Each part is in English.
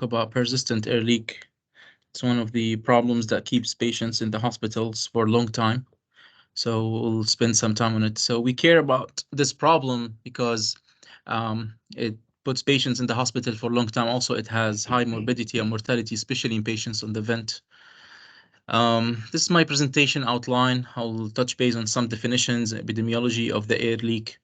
about persistent air leak. It's one of the problems that keeps patients in the hospitals for a long time. So we'll spend some time on it. So we care about this problem because it puts patients in the hospital for a long time. Also, it has high morbidity and mortality, especially in patients on the vent. This is my presentation outline. I'll touch base on some definitions, epidemiology of the air leak,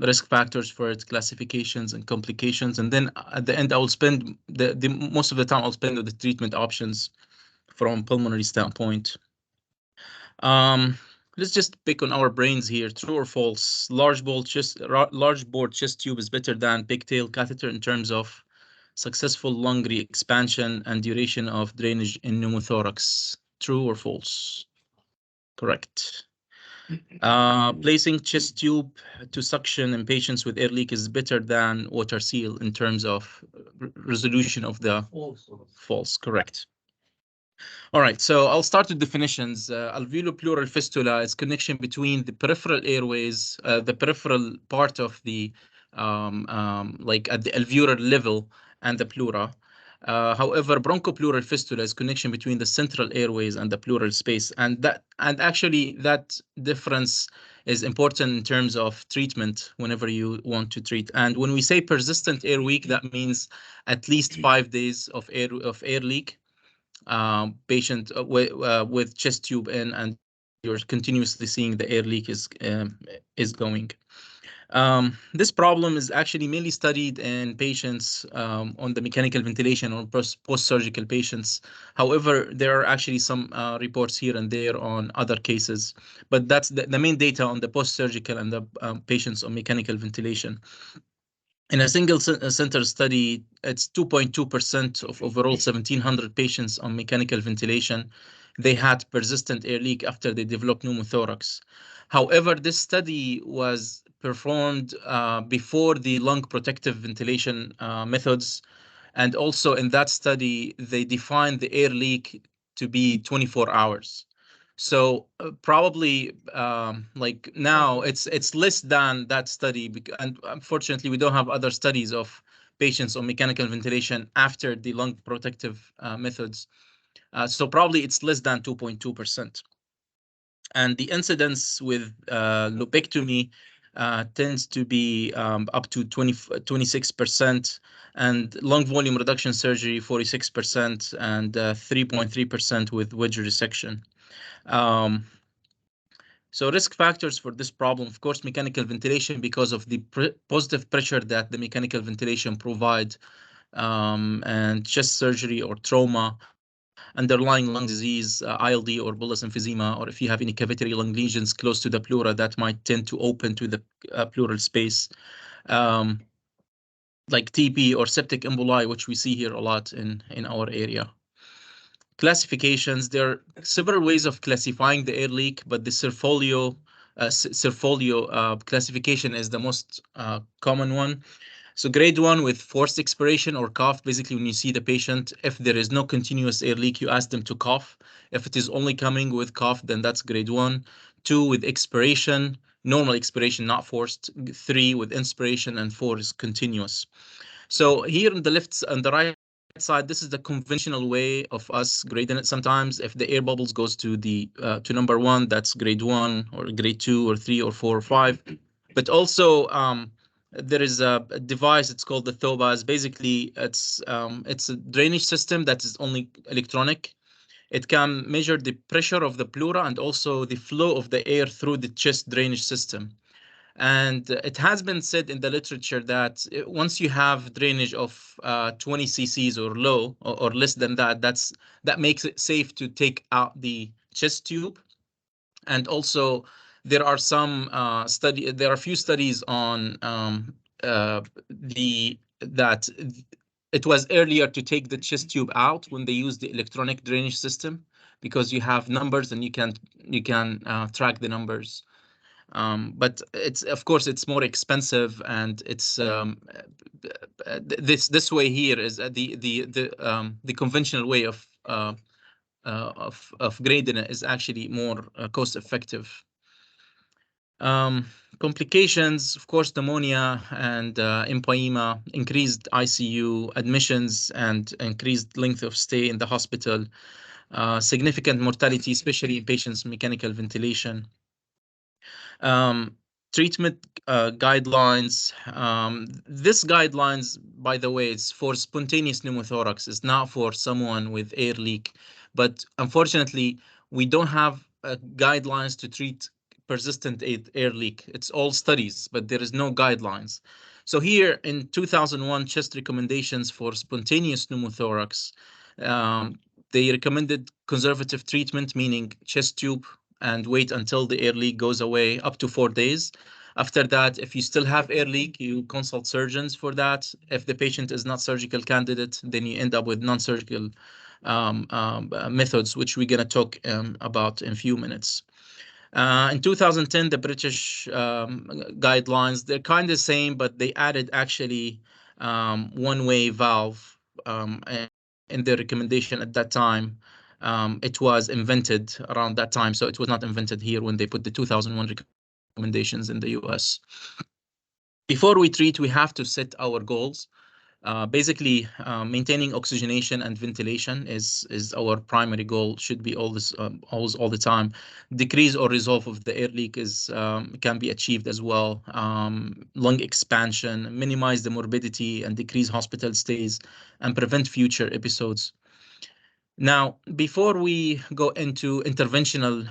risk factors for its classifications and complications. And then at the end, I will spend the most of the time I'll spend on the treatment options from pulmonary standpoint. Let's just pick on our brains here. True or false? Large bore chest tube is better than pigtail catheter in terms of successful lung re-expansion and duration of drainage in pneumothorax. True or false? Correct. Placing chest tube to suction in patients with air leak is better than water seal in terms of resolution of the false. Correct. All right, so I'll start with definitions. Alveolar fistula is connection between the peripheral airways, the peripheral part of the, like at the alveolar level, and the pleura. However, bronchopleural fistula is connection between the central airways and the pleural space, and actually that difference is important in terms of treatment whenever you want to treat. And when we say persistent air leak, that means at least 5 days of air leak. Patient with chest tube in, and you're continuously seeing the air leak is going. This problem is actually mainly studied in patients on the mechanical ventilation or post-surgical patients. However, there are actually some reports here and there on other cases, but that's the main data on the post-surgical and the patients on mechanical ventilation. In a single center study, it's 2.2% of overall 1,700 patients on mechanical ventilation. They had persistent air leak after they developed pneumothorax. However, this study was performed before the lung protective ventilation methods. And also in that study, they defined the air leak to be 24 hours. So probably like now it's less than that study, and unfortunately we don't have other studies of patients on mechanical ventilation after the lung protective methods. So probably it's less than 2.2%. And the incidence with lobectomy tends to be up to 26%, and lung volume reduction surgery 46%, and 3.3% with wedge resection. So risk factors for this problem, of course, mechanical ventilation because of the positive pressure that the mechanical ventilation provide, and chest surgery or trauma, underlying lung disease, ILD or bullous emphysema, or if you have any cavitary lung lesions close to the pleura that might tend to open to the pleural space, like TB or septic emboli, which we see here a lot in our area. Classifications, there are several ways of classifying the air leak, but the Cerfolio classification is the most common one. So grade 1 with forced expiration or cough. Basically, when you see the patient, if there is no continuous air leak, you ask them to cough. If it is only coming with cough, then that's grade 1. 2 with expiration, normal expiration, not forced. 3 with inspiration, and 4 is continuous. So here on the left, on the right side, this is the conventional way of us grading it. Sometimes if the air bubbles goes to the to number 1, that's grade 1 or grade 2 or 3 or 4 or 5. But also there is a device, it's called the Thobas. Basically, it's a drainage system that is only electronic. It can measure the pressure of the pleura and also the flow of the air through the chest drainage system. And it has been said in the literature that once you have drainage of 20 cc's or low or less than that, that makes it safe to take out the chest tube. And also there are some there are a few studies on that it was earlier to take the chest tube out when they use the electronic drainage system, because you have numbers and you can track the numbers. But it's, of course, it's more expensive, and it's this way here is the conventional way of grading it is actually more cost effective. Complications, of course, pneumonia and empyema, increased ICU admissions and increased length of stay in the hospital, significant mortality, especially in patients mechanical ventilation. Um, Treatment guidelines. This guidelines, by the way, is for spontaneous pneumothorax. It's not for someone with air leak. But unfortunately, we don't have guidelines to treat persistent air leak. It's all studies, but there is no guidelines. So here in 2001 chest recommendations for spontaneous pneumothorax, they recommended conservative treatment, meaning chest tube and wait until the air leak goes away up to 4 days. After that, if you still have air leak, you consult surgeons for that. If the patient is not surgical candidate, then you end up with non-surgical methods, which we're going to talk about in a few minutes. In 2010, the British guidelines, they're kind of the same, but they added actually one-way valve in their recommendation at that time. It was invented around that time, so it was not invented here when they put the 2001 recommendations in the US. Before we treat, we have to set our goals. Basically, maintaining oxygenation and ventilation is our primary goal. Should be always all the time. Decrease or resolve of the air leak is can be achieved as well. Lung expansion, minimize the morbidity and decrease hospital stays, and prevent future episodes. Now, before we go into interventional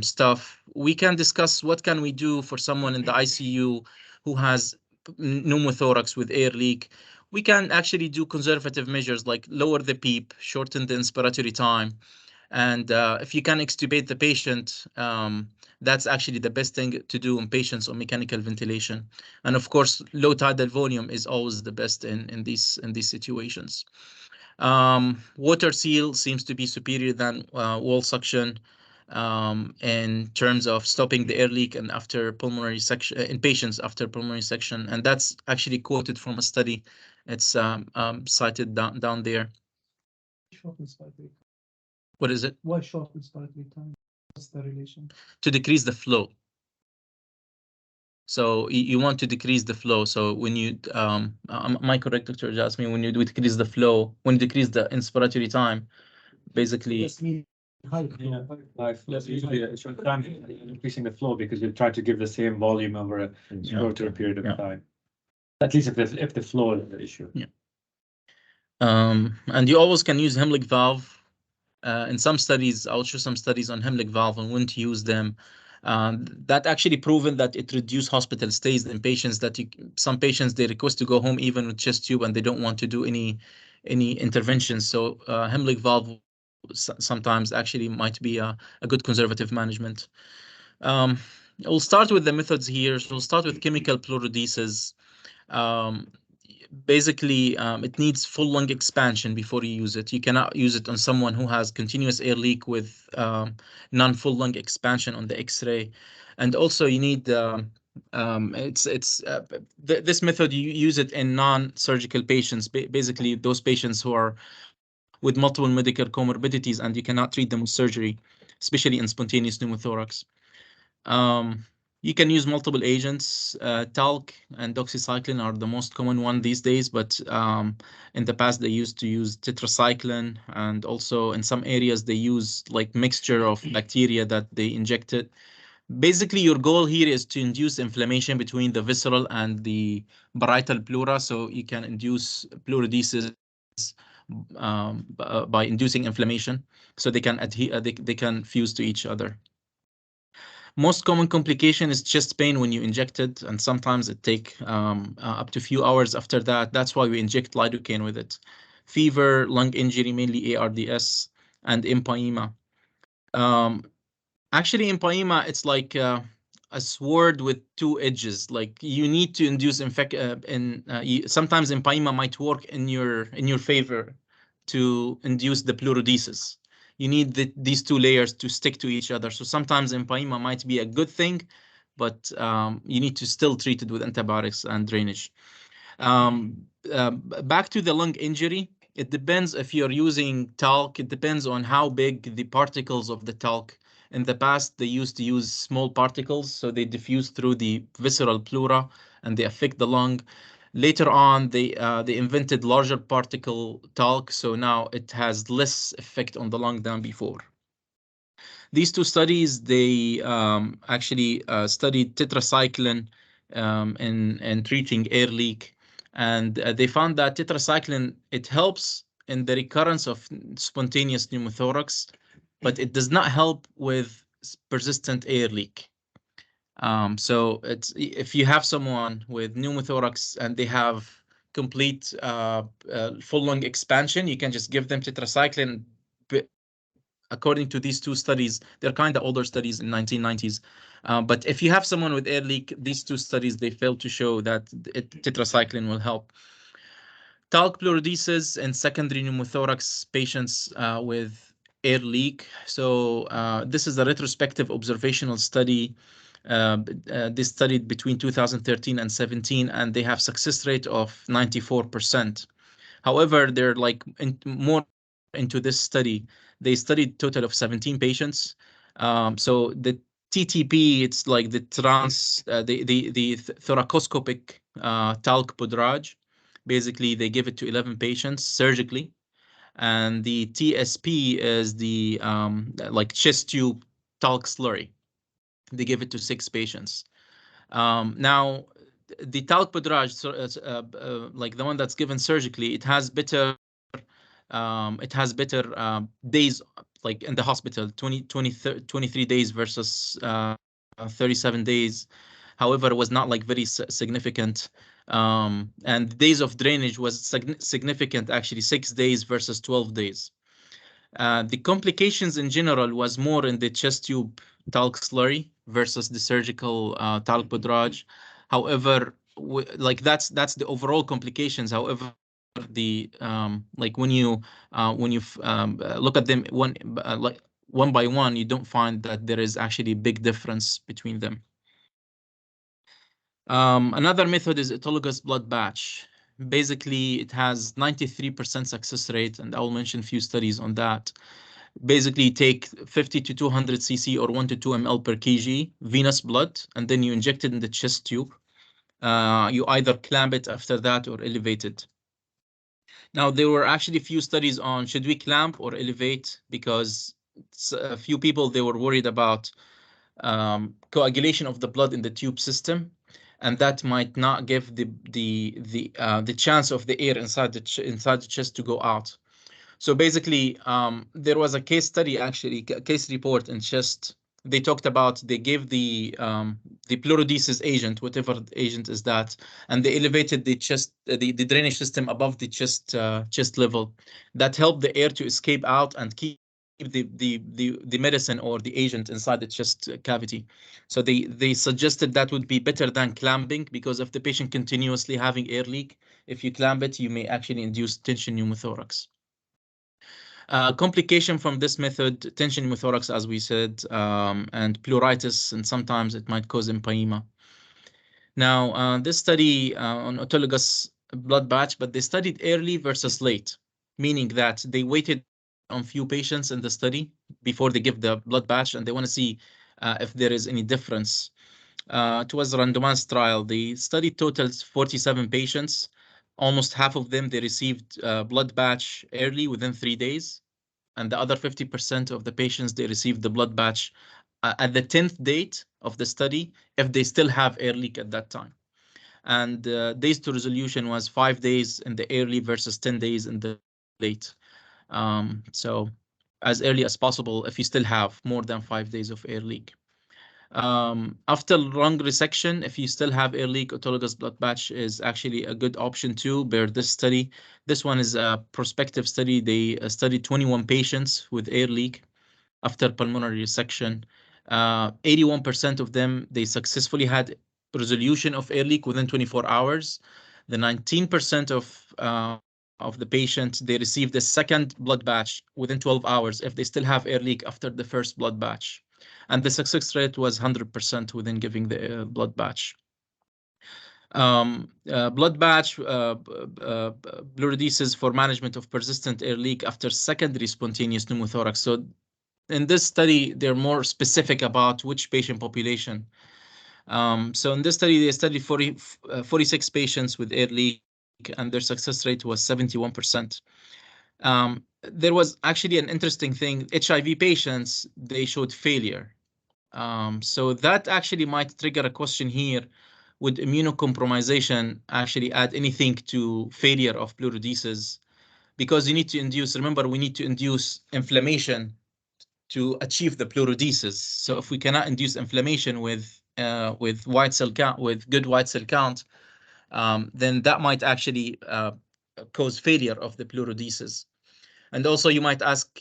stuff, we can discuss what can we do for someone in the ICU who has pneumothorax with air leak. We can actually do conservative measures like lower the PEEP, shorten the inspiratory time, and if you can extubate the patient, that's actually the best thing to do in patients on mechanical ventilation. And of course, low tidal volume is always the best in these situations. Water seal seems to be superior than wall suction in terms of stopping the air leak and after pulmonary section in patients after pulmonary section, and that's actually quoted from a study. It's cited down there. What is it? Why short inspiratory time? What's the relation? To decrease the flow. So you want to decrease the flow. So when you, am I correct, Dr. Jasmine? When you do decrease the flow, when you decrease the inspiratory time, basically. That's mean high flow. Yeah, that's usually a short time increasing the flow because you try to give the same volume over a shorter period of time. At least if the flow is the issue. Yeah. And you always can use Heimlich valve. In some studies, I'll show some studies on Heimlich valve and when to use them. That actually proven that it reduced hospital stays in patients that some patients, they request to go home even with chest tube and they don't want to do any interventions. So Heimlich valve sometimes actually might be a good conservative management. We'll start with the methods here. So we'll start with chemical pleurodesis. Basically, it needs full lung expansion before you use it. You cannot use it on someone who has continuous air leak with non-full lung expansion on the X-ray. And also you need this method, you use it in non-surgical patients, basically those patients who are with multiple medical comorbidities and you cannot treat them with surgery, especially in spontaneous pneumothorax. You can use multiple agents. Talc and doxycycline are the most common one these days, but in the past they used to use tetracycline, and also in some areas they use like mixture of bacteria that they injected. Basically, your goal here is to induce inflammation between the visceral and the parietal pleura, so you can induce pleurodesis by inducing inflammation, so they can adhere, they can fuse to each other. Most common complication is chest pain when you inject it, and sometimes it take up to a few hours after that. That's why we inject lidocaine with it. Fever, lung injury, mainly ARDS, and empyema. Actually, empyema, it's like a sword with two edges. Like you need to induce sometimes empyema might work in your favor to induce the pleurodesis. You need these two layers to stick to each other. So sometimes empyema might be a good thing, but you need to still treat it with antibiotics and drainage. Back to the lung injury, it depends if you're using talc. It depends on how big the particles of the talc In the past, they used to use small particles, so they diffuse through the visceral pleura and they affect the lung. Later on, they invented larger particle talc, so now it has less effect on the lung than before. These two studies, they actually studied tetracycline in treating air leak, and they found that tetracycline, it helps in the recurrence of spontaneous pneumothorax, but it does not help with persistent air leak. So it's, if you have someone with pneumothorax and they have complete full lung expansion, you can just give them tetracycline. According to these two studies, they're kind of older studies in 1990s. But if you have someone with air leak, these two studies, they failed to show that tetracycline will help. Talc pleurodesis in secondary pneumothorax patients with air leak. So this is a retrospective observational study. They studied between 2013 and 17, and they have success rate of 94%. However, they're like more into this study. They studied total of 17 patients. So the TTP, it's like the thoracoscopic talc poudrage. Basically, they give it to 11 patients surgically, and the TSP is the like chest tube talc slurry. They give it to 6 patients. Now, the talc poudrage, so, like the one that's given surgically, it has better days, like in the hospital, 23 days versus 37 days. However, it was not like very significant. And days of drainage was significant, actually 6 days versus 12 days. The complications in general was more in the chest tube talc slurry versus the surgical talc poudrage. However, like that's the overall complications. However, the like when you look at them like one by one, you don't find that there is actually a big difference between them. Another method is autologous blood batch. Basically, it has 93% success rate, and I will mention a few studies on that. Basically, take 50 to 200 cc or 1 to 2 ml per kg venous blood, and then you inject it in the chest tube. You either clamp it after that or elevate it. Now, there were actually a few studies on should we clamp or elevate, because a few people, they were worried about coagulation of the blood in the tube system, and that might not give the chance of the air inside the chest to go out. So basically, there was a case study, actually, a case report in chest. They talked about, they gave the pleurodesis agent, whatever agent is that, and they elevated the chest, the drainage system above the chest level. That helped the air to escape out and keep the medicine or the agent inside the chest cavity. So they suggested that would be better than clamping, because if the patient continuously having air leak, if you clamp it, you may actually induce tension pneumothorax. Complication from this method, tension pneumothorax, as we said, and pleuritis, and sometimes it might cause empyema. Now, this study on autologous blood batch, but they studied early versus late, meaning that they waited on few patients in the study before they give the blood batch, and they want to see if there is any difference. It was a randomized trial. The study totaled 47 patients. Almost half of them, they received blood batch early within 3 days. And the other 50% of the patients, they received the blood batch at the 10th date of the study, if they still have air leak at that time. And days to resolution was 5 days in the early versus 10 days in the late. So as early as possible if you still have more than 5 days of air leak. After lung resection, if you still have air leak, autologous blood batch is actually a good option too. Per this study, this one is a prospective study. They studied 21 patients with air leak after pulmonary resection. 81% of them, they successfully had resolution of air leak within 24 hours. The 19% of the patients, they received the second blood batch within 12 hours if they still have air leak after the first blood batch. And the success rate was 100% within giving the blood batch. Blood batch pleurodesis for management of persistent air leak after secondary spontaneous pneumothorax. So in this study, they're more specific about which patient population. So in this study, they studied 46 patients with air leak, and their success rate was 71%. There was actually an interesting thing. HIV patients, they showed failure. So that actually might trigger a question here. Would immunocompromisation actually add anything to failure of pleurodesis? Because you need to induce, remember, we need to induce inflammation to achieve the pleurodesis. So if we cannot induce inflammation with white cell count, with good white cell count, then that might actually cause failure of the pleurodesis. And also, you might ask,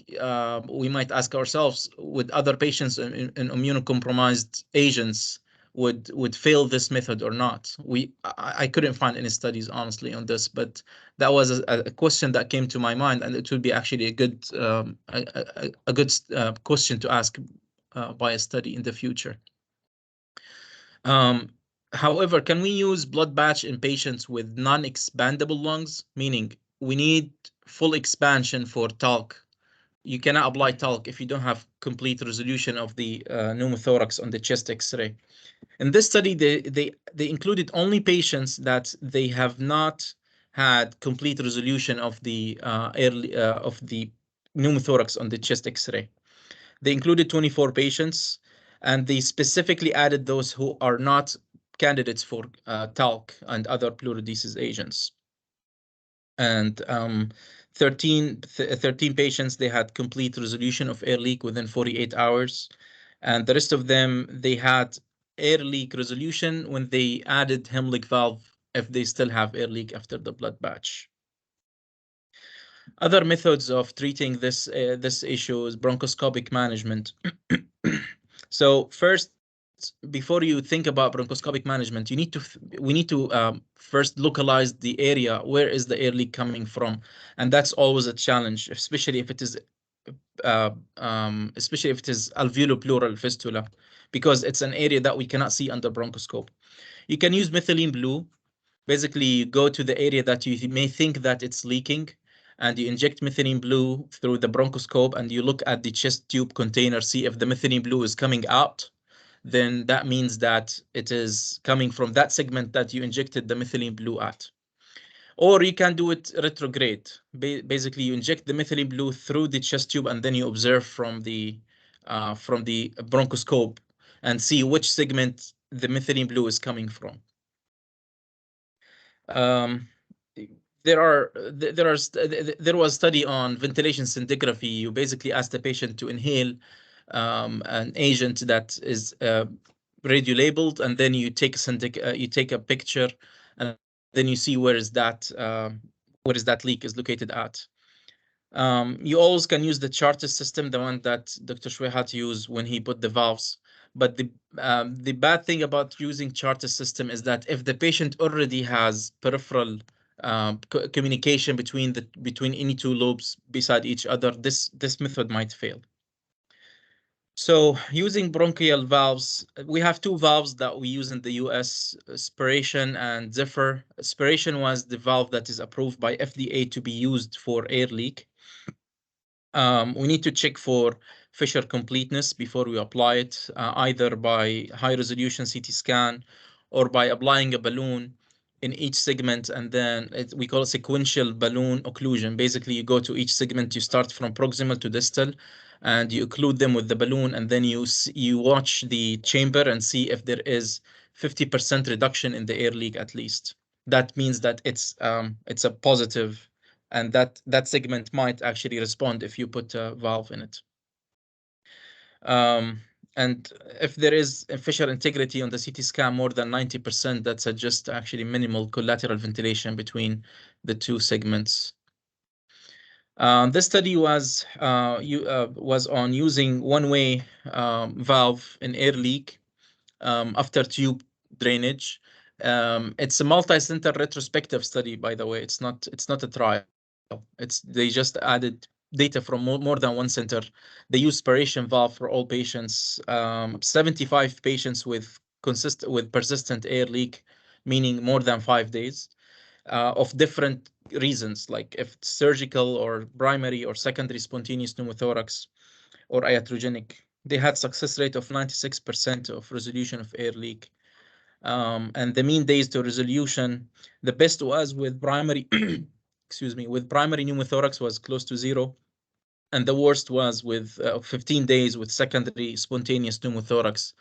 we might ask ourselves, would other patients in immunocompromised agents would fail this method or not? I couldn't find any studies honestly on this, but that was a question that came to my mind, and it would be actually a good question to ask by a study in the future. However, can we use blood batch in patients with non-expandable lungs? Meaning we need full expansion for talc. You cannot apply talc if you don't have complete resolution of the pneumothorax on the chest X-ray. In this study, they included only patients that they have not had complete resolution of the of the pneumothorax on the chest X-ray. They included 24 patients, and they specifically added those who are not candidates for talc and other pleurodesis agents. And 13 patients, they had complete resolution of air leak within 48 hours. And the rest of them, they had air leak resolution when they added Heimlich valve if they still have air leak after the blood batch. Other methods of treating this issue is bronchoscopic management. So first, before you think about bronchoscopic management, we need to first localize the area. Where is the air leak coming from? And that's always a challenge, especially if it is alveolo-pleural fistula, because it's an area that we cannot see under bronchoscope. You can use methylene blue. Basically, you go to the area that you may think that it's leaking, and you inject methylene blue through the bronchoscope, and you look at the chest tube container, see if the methylene blue is coming out. Then that means that it is coming from that segment that you injected the methylene blue at. Or you can do it retrograde. Basically, you inject the methylene blue through the chest tube, and then you observe from the bronchoscope and see which segment the methylene blue is coming from. There was a study on ventilation scintigraphy. You basically ask the patient to inhale an agent that is radio labeled, and then you take a picture, and then you see where is that leak is located at. You always can use the Chartis system, the one that Dr. Shway had to use when he put the valves. But the bad thing about using Chartis system is that if the patient already has peripheral communication between any two lobes beside each other, this method might fail. So using bronchial valves, we have two valves that we use in the US, Spiration and Zephyr. Spiration was the valve that is approved by FDA to be used for air leak. We need to check for fissure completeness before we apply it, either by high resolution CT scan or by applying a balloon in each segment, and then we call it sequential balloon occlusion. Basically, you go to each segment, you start from proximal to distal, and you occlude them with the balloon, and then you watch the chamber and see if there is 50% reduction in the air leak at least. That means that it's a positive, and that segment might actually respond if you put a valve in it. And if there is a fissure integrity on the CT scan more than 90%, that suggests actually minimal collateral ventilation between the two segments. This study was on using one-way valve in air leak after tube drainage. It's a multi-center retrospective study, by the way. It's not a trial. They just added data from more than one center. They used Spiration valve for all patients. 75 patients with persistent air leak, meaning more than 5 days, of different reasons, like if it's surgical or primary or secondary spontaneous pneumothorax, or iatrogenic. They had success rate of 96% of resolution of air leak. And the mean days to resolution, the best was with primary, excuse me, with primary pneumothorax was close to 0. And the worst was with 15 days with secondary spontaneous pneumothorax,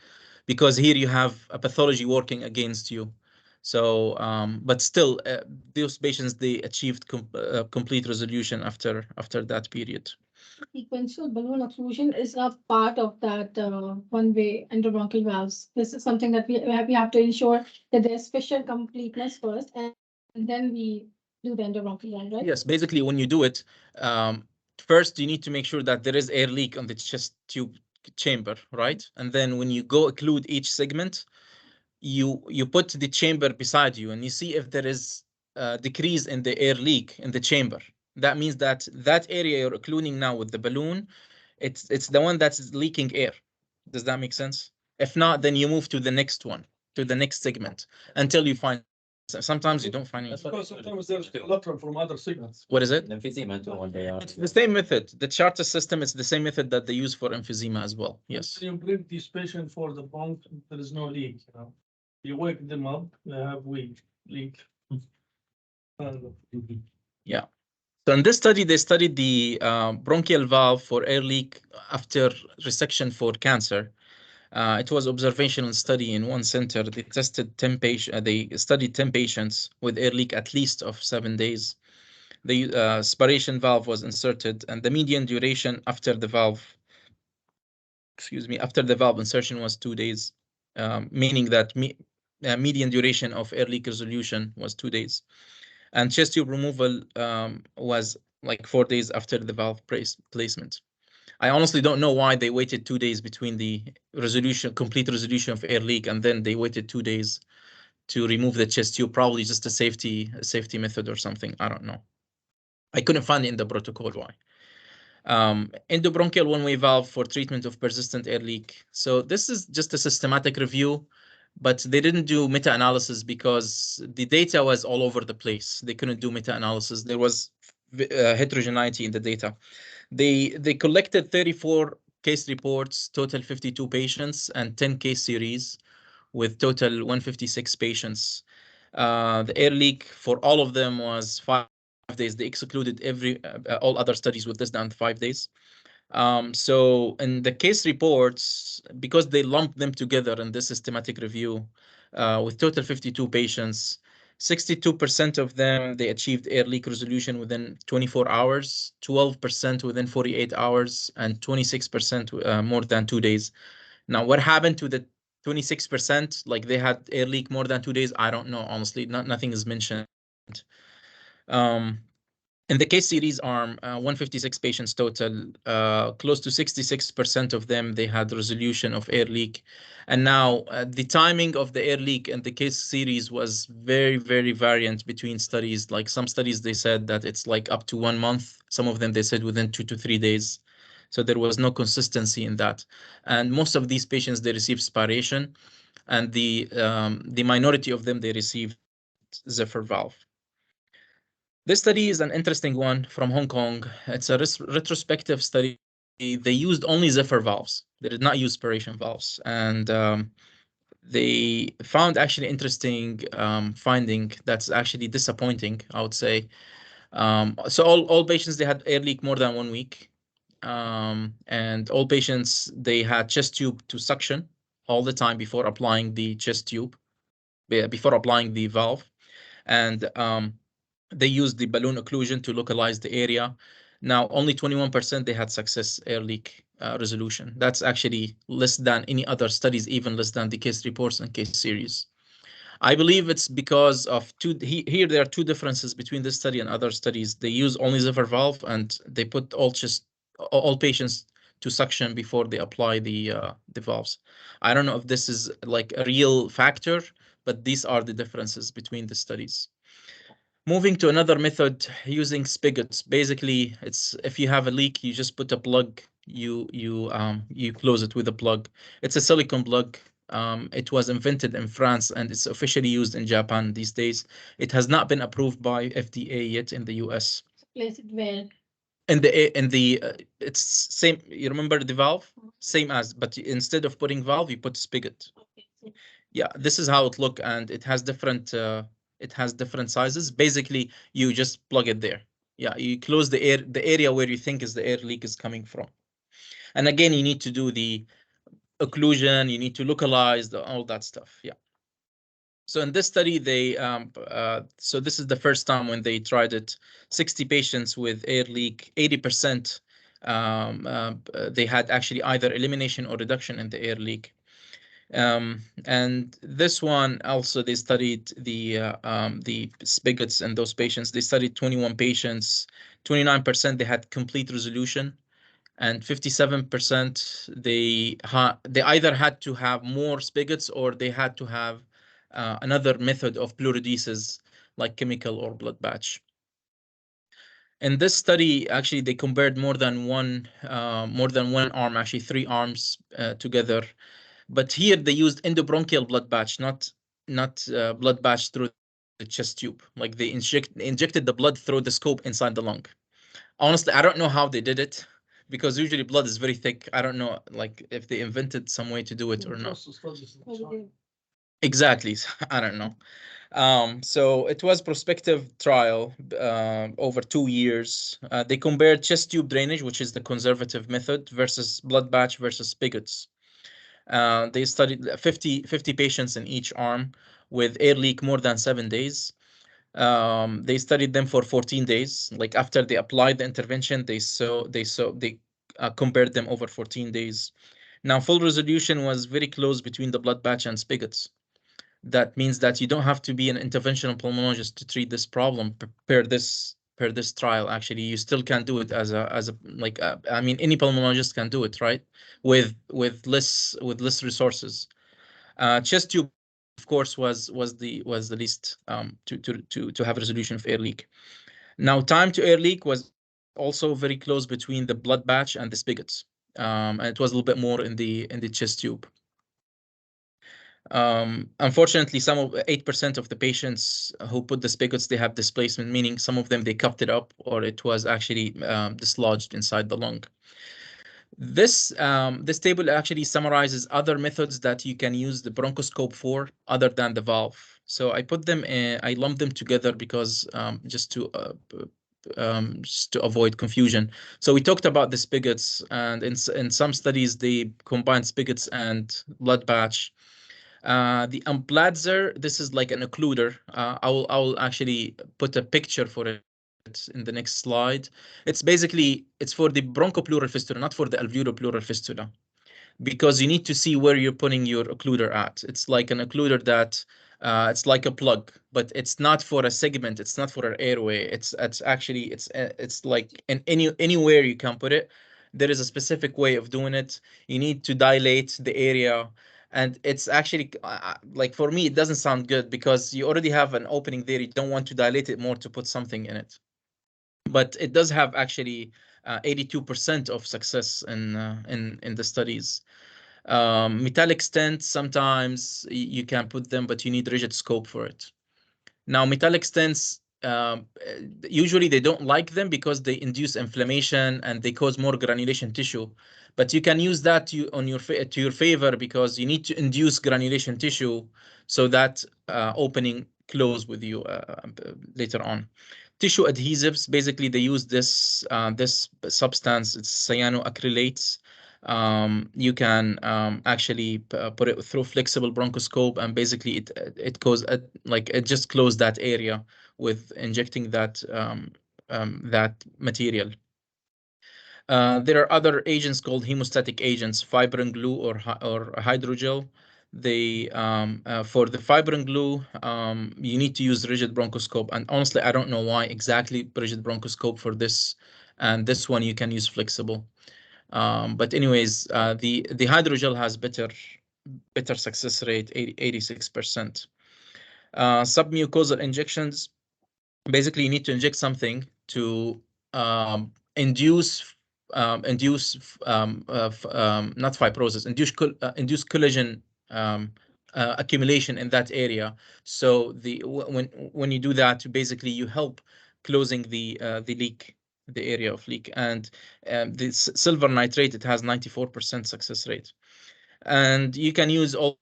because here you have a pathology working against you. So, but still, those patients, they achieved complete resolution after that period. Sequential balloon occlusion is a part of that one-way endobronchial valves. This is something that we have to ensure that there's fissure completeness first, and then we do the endobronchial valve, right? Yes, basically, when you do it, first you need to make sure that there is air leak on the chest tube chamber, right? And then when you go occlude each segment, you put the chamber beside you and you see if there is a decrease in the air leak in the chamber. That means that that area you're occluding now with the balloon, it's the one that's leaking air. Does that make sense? If not, then you move to the next one, to the next segment, until you find. Sometimes you don't find anything. Because sometimes there's collateral from other segments. What is it? Emphysema too, when they are. It's the same method. The charter system is the same method that they use for emphysema as well. Yes. You bring these patients for the bronch, there is no leak, you know. You wake them up, they have weak leak. Yeah. So in this study, they studied the bronchial valve for air leak after resection for cancer. It was observational study in one center. They tested 10 patients. They studied 10 patients with air leak at least of 7 days. The aspiration valve was inserted, and the median duration after the valve, after the valve insertion was 2 days, meaning that median duration of air leak resolution was 2 days. And chest tube removal was like 4 days after the valve placement. I honestly don't know why they waited 2 days between the complete resolution of air leak, and then they waited 2 days to remove the chest tube. Probably just a safety method or something. I don't know. I couldn't find it in the protocol why. Endobronchial one-way valve for treatment of persistent air leak. So this is just a systematic review, but they didn't do meta-analysis because the data was all over the place. They couldn't do meta-analysis. There was heterogeneity in the data. They collected 34 case reports, total 52 patients, and 10 case series with total 156 patients. The air leak for all of them was 5 days. They excluded all other studies with less than 5 days. So in the case reports, because they lumped them together in this systematic review, with total 52 patients, 62% of them, they achieved air leak resolution within 24 hours, 12% within 48 hours, and 26% more than 2 days. Now, what happened to the 26%? Like they had air leak more than 2 days? I don't know, honestly. Nothing is mentioned. In the case series arm, 156 patients total, close to 66% of them, they had resolution of air leak. And now the timing of the air leak and the case series was very, very variant between studies. Like some studies, they said that it's like up to 1 month. Some of them, they said within 2 to 3 days. So there was no consistency in that. And most of these patients, they received spiration. And the minority of them, they received Zephyr valve. This study is an interesting one from Hong Kong. It's a retrospective study. They used only Zephyr valves. They did not use spiration valves. And they found actually interesting finding that's actually disappointing, I would say. So all patients, they had air leak more than 1 week. And all patients, they had chest tube to suction all the time before applying the chest tube, before applying the valve. And they used the balloon occlusion to localize the area. Now, only 21% they had success air leak resolution. That's actually less than any other studies, even less than the case reports and case series. I believe it's because of here there are 2 differences between this study and other studies. They use only Zephyr valve, and they put all patients to suction before they apply the valves. I don't know if this is like a real factor, but these are the differences between the studies. Moving to another method using spigots. Basically, it's if you have a leak, you just put a plug, you close it with a plug. It's a silicone plug. It was invented in France and it's officially used in Japan these days. It has not been approved by FDA yet in the US. Place it where? it's same. You remember the valve? Same as, but instead of putting valve, you put spigot. Okay. Yeah, this is how it look, and it has different sizes. Basically, you just plug it there. Yeah, you close the area where you think is the air leak is coming from. And again, you need to do the occlusion, you need to localize all that stuff. Yeah. So in this study, so this is the first time when they tried it. 60 patients with air leak, 80% they had actually either elimination or reduction in the air leak. And this one also, they studied the spigots in those patients. They studied 21 patients. 29% they had complete resolution, and 57% they either had to have more spigots or they had to have another method of pleurodesis, like chemical or blood batch. In this study, actually, they compared more than one arm, actually 3 arms together. But here they used endobronchial blood batch, not blood batch through the chest tube. Like they injected the blood through the scope inside the lung. Honestly, I don't know how they did it, because usually blood is very thick. I don't know, like, if they invented some way to do it or not. Exactly. I don't know. So it was prospective trial over 2 years. They compared chest tube drainage, which is the conservative method, versus blood batch versus spigots. They studied 50 patients in each arm with air leak more than 7 days. They studied them for 14 days. Like after they applied the intervention, they compared them over 14 days. Now, full resolution was very close between the blood batch and spigots. That means that you don't have to be an interventional pulmonologist to treat this problem per this trial. Actually, you still can do it as a like I mean, any pulmonologist can do it, right? With less resources. Chest tube, of course, was the least to have resolution of air leak. Now, time to air leak was also very close between the blood batch and the spigots, and it was a little bit more in the chest tube. Unfortunately, some of 8% of the patients who put the spigots, they have displacement, meaning some of them they cupped it up or it was actually dislodged inside the lung. This table actually summarizes other methods that you can use the bronchoscope for other than the valve. So I lumped them together because just to avoid confusion. So we talked about the spigots, and in some studies they combine spigots and blood batch. The Amplatzer, this is like an occluder. I will actually put a picture for it in the next slide. It's for the bronchopleural fistula, not for the alveolopleural fistula, because you need to see where you're putting your occluder at. It's like an occluder that it's like a plug, but it's not for a segment. It's not for an airway. It's like anywhere you can put it. There is a specific way of doing it. You need to dilate the area, and it's actually like, for me, it doesn't sound good because you already have an opening there. You don't want to dilate it more to put something in it. But it does have actually 82% of success in the studies. Metallic stents, sometimes you can put them, but you need rigid scope for it. Now, metallic stents, usually they don't like them because they induce inflammation and they cause more granulation tissue. But you can use that to your favor, because you need to induce granulation tissue so that opening close with you later on. Tissue adhesives, basically they use this substance. It's cyanoacrylates. You can actually put it through flexible bronchoscope, and basically it goes like it just close that area with injecting that material. There are other agents called hemostatic agents, fibrin glue or hydrogel. For the fibrin glue, you need to use rigid bronchoscope, and honestly, I don't know why exactly rigid bronchoscope for this, and this one you can use flexible. But anyways, the hydrogel has better success rate, 86%. Submucosal injections, basically you need to inject something to induce not fibrosis, induce collagen accumulation in that area. So when you do that, basically you help closing the the area of leak. And the silver nitrate, it has 94% success rate. And you can use also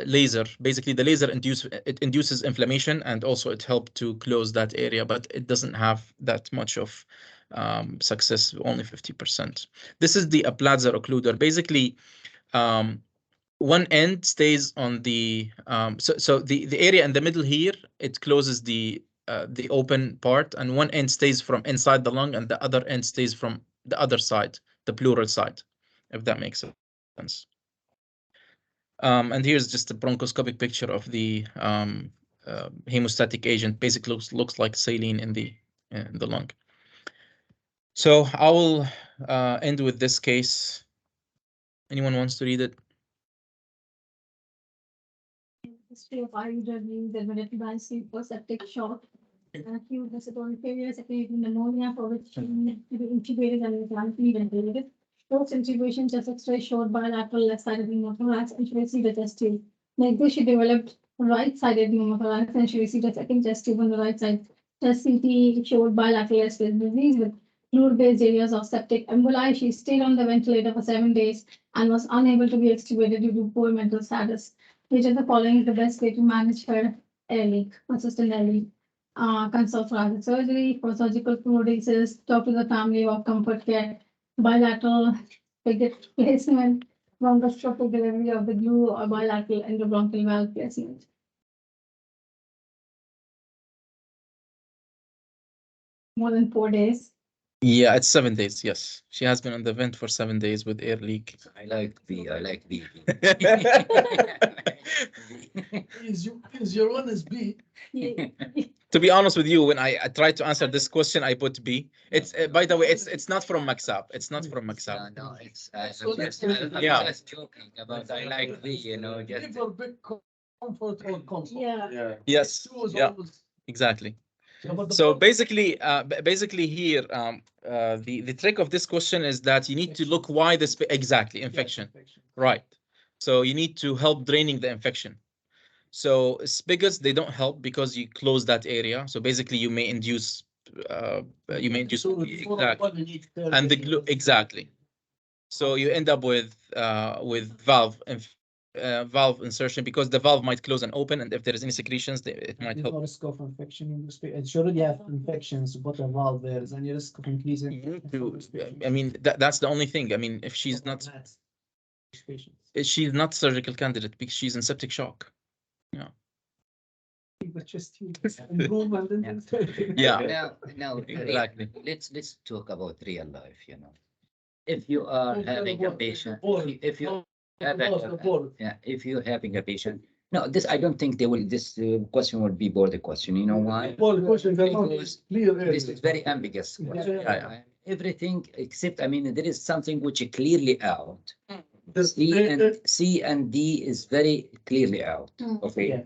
laser. Basically, the laser induces inflammation, and also it helped to close that area, but it doesn't have that much of success, only 50%. This is the Aplazer occluder. Basically, one end stays on the so the area in the middle here, it closes the open part, and one end stays from inside the lung, and the other end stays from the other side, the pleural side, if that makes sense. And here's just a bronchoscopic picture of the hemostatic agent. Basically looks like saline in the lung. So I will end with this case. Anyone wants to read it? History of IUD means admitted by sleep or septic shock, acute respiratory failure, secondary pneumonia, for which she needed to be intubated and mechanically ventilated. Post intubation chest X-ray showed bilateral left-sided pneumothorax, and she received a chest tube. Like this, she developed right-sided pneumothorax, and she received a second chest tube on the right side. Chest CT showed bilateral respiratory disease with fluid-based areas of septic emboli. She stayed on the ventilator for 7 days and was unable to be extubated due to poor mental status. Which of the following is the best way to manage her air leak, persistent air leak? Consult thoracic surgery, for surgical pleurodesis, talk to the family of comfort care, bilateral spigot placement, bronchoscopic delivery of the glue, or bilateral endobronchial valve placement. More than 4 days. Yeah, it's 7 days. Yes, she has been on the vent for 7 days with air leak. I like B. Is your one is B? Yeah. To be honest with you, when I tried to answer this question, I put B. It's by the way, it's not from Maxab. It's not from Maxab. No, it's So I'm next just, time- I'm Yeah. just joking about I like B, just Give her big comfort or comfort. Yeah. Yes. Two is Yeah. always- Exactly. Yeah, but the So problem- basically here, the trick of this question is that you need to look why this exactly infection, right? So you need to help draining the infection. So spigots, they don't help because you close that area. So basically, you may induce So with four of exactly, one, you need 30. and the glue exactly. So you end up with valve insertion, because the valve might close and open, and if there is any secretions, it might There's help. no risk of infection in this. It should already have infections, but a valve there is any risk of increasing. You need to, I mean, that's the only thing. I mean, if she's not surgical candidate because she's in septic shock. Yeah. no, Exactly. let's talk about real life, If you are having a patient, if you if you're having a patient, no, this I don't think this question would be border question. You know why? Because this is very ambiguous question. Yeah. Everything except, I mean, there is something which is clearly out. The- C and D is very clearly out. Okay. Yeah.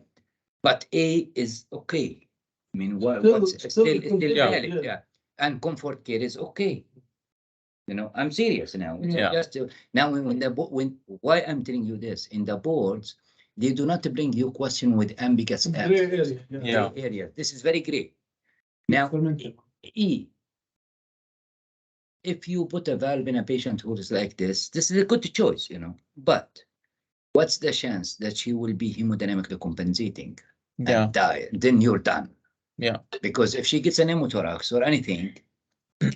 But A is okay. I mean, Still- what's still still yeah, valid, yeah. yeah. And comfort care is okay. I'm serious now. It's Yeah. just now why I'm telling you this in the boards, they do not bring you question with ambiguous Gray answers. area. Yeah. Gray area. This is very great. Now, E. If you put a valve in a patient who is like this is a good choice, But what's the chance that she will be hemodynamically compensating Yeah. and die? Then you're done. Yeah. Because if she gets an pneumothorax or anything,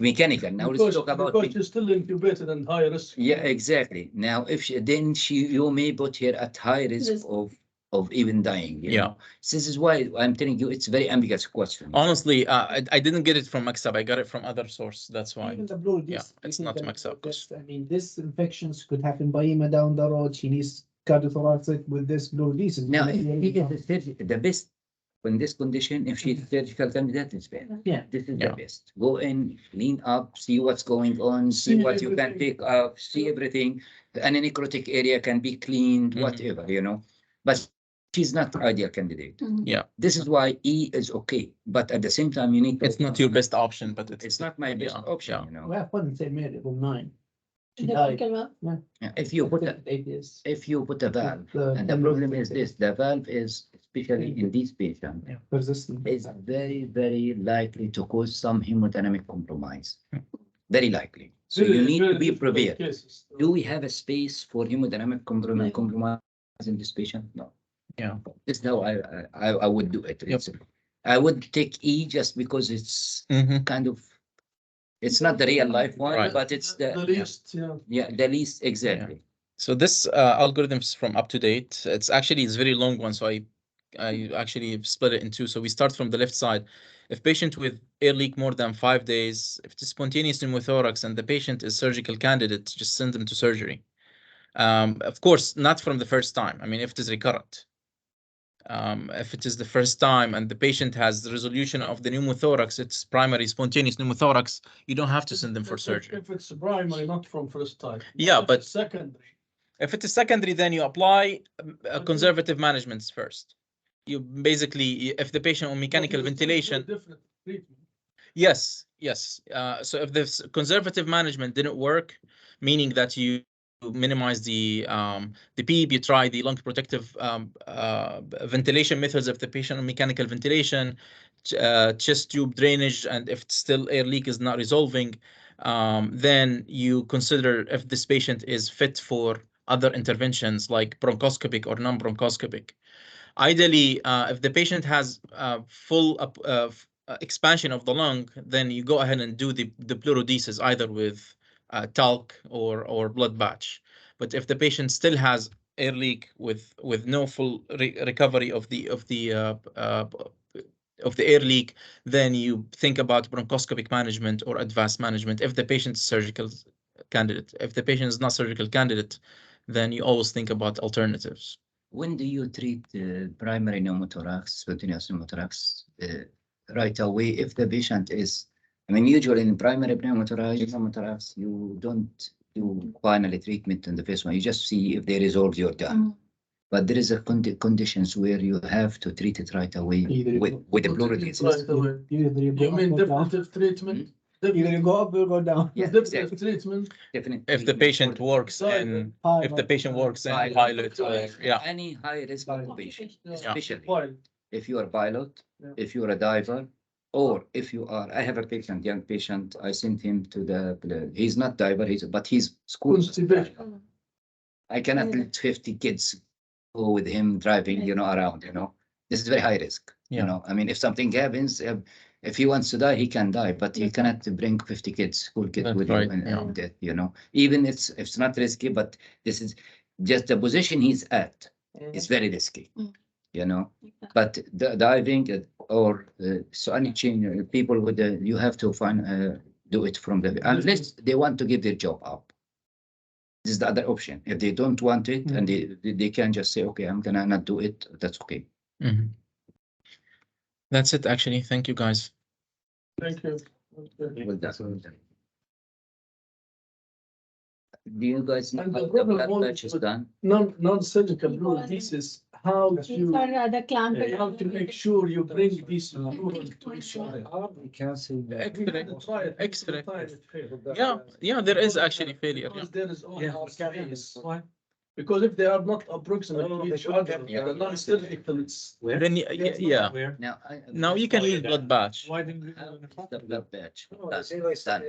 mechanical. Now let's talk about. Because she's still incubated and high risk. Yeah, exactly. Now, if you may put her at high risk Risk. of even dying. you Yeah. know. So this is why I'm telling you it's very ambiguous question. Honestly, I didn't get it from Maxab. I got it from other source. That's why. Even the blood, Yeah, this- it's even not the Maxab. blood test, I mean, this infections could happen by EMA down the road. She needs cardiothoracic with this pleurodesis. Now, if she is a the best in this condition, if she's surgical candidate, it's better. Yeah. This is Yeah. the best. Go in, lean up, see what's going on, see what you can pick up, see everything. An necrotic area can be cleaned, Mhm. whatever. But she's not the ideal candidate. Yeah. This is why E is okay, but at the same time, you need to. It's not your best option, but It's not my best Yeah, option. yeah. We have one in St. Mary, room 9. She The died. bronchial valve. Yeah, If you put a valve, It is. and the problem is this, the valve is especially in these patients, Persistent. is very, very likely to cause some hemodynamic compromise. Very likely. So you need to be prepared. Do we have a space for hemodynamic compromise in this patient? No. Yeah. This is how I would do it. Yep. I would take E just because it's Mhm. kind of, it's not the real life one, Right. but it's the least, the least exactly. So this algorithm is from up to date. It's very long one. So I actually split it in two. So we start from the left side. If patient with air leak more than 5 days, if it's spontaneous pneumothorax and the patient is surgical candidate, just send them to surgery. Of course, not from the first time. I mean, if it is recurrent. If it is the first time and the patient has the resolution of the pneumothorax, it's primary spontaneous pneumothorax, you don't have to send them for surgery. If it's primary, not from first time. Yeah, If but- it's secondary. If it is secondary, then you apply conservative management first. You basically, if the patient on mechanical ventilation, Different treatment. yes. So if this conservative management didn't work, meaning that you minimize the PEEP, you try the lung protective ventilation methods of the patient on mechanical ventilation, chest tube drainage, and if still air leak is not resolving, then you consider if this patient is fit for other interventions like bronchoscopic or non-bronchoscopic. Ideally, if the patient has full expansion of the lung, then you go ahead and do the pleurodesis either with talc or blood batch. But if the patient still has air leak with no full recovery of the air leak, then you think about bronchoscopic management or advanced management if the patient is surgical candidate. If the patient is not surgical candidate, then you always think about alternatives. When do you treat primary pneumothorax, spontaneous pneumothorax, right away if the patient is, I mean, usually in primary pneumothorax, you don't do final treatment in the first one. You just see if they resolve, you're done. But there is a conditions where you have to treat it right away with the pleurodesis. Right away. You mean definitive treatment? Either you go up or go down. Yeah, Definitive exactly. treatment. Definitely. If the patient works in, if the patient works in pilot, yeah. Any high risk occupation, Yeah. especially Fine. if you are a pilot, Yeah. if you're a diver, or if you are, I have a patient, young patient, I sent him to he's not diver, but he's school. Constipation. I cannot let 50 kids go with him driving, around, This is very high risk, Yeah. I mean, if something happens, if he wants to die, he can die, but he cannot bring 50 kids, school kids That's with right, him yeah. and death, Even if it's not risky, but this is just the position he's at is very risky, But the diving or so any change, people with you have to find do it from the unless they want to give their job up. This is the other option. If they don't want it and they can just say, okay, I'm gonna not do it. That's okay. Mhm. That's it, actually. Thank you, guys. Thank you. Okay. Well done. Do you guys know And how the the problem blood was batch is with done? Non-surgical pleurodesis, how For the clamp. how to make sure you bring these fluid to each other. X-ray. Yeah, there is actually failure. Because there is only space. Because if they are not approximate to each other, Yeah. the non-surgical, it's. Then yeah. Now, Now you can use blood batch. the blood batch. Oh, Done. it's Done.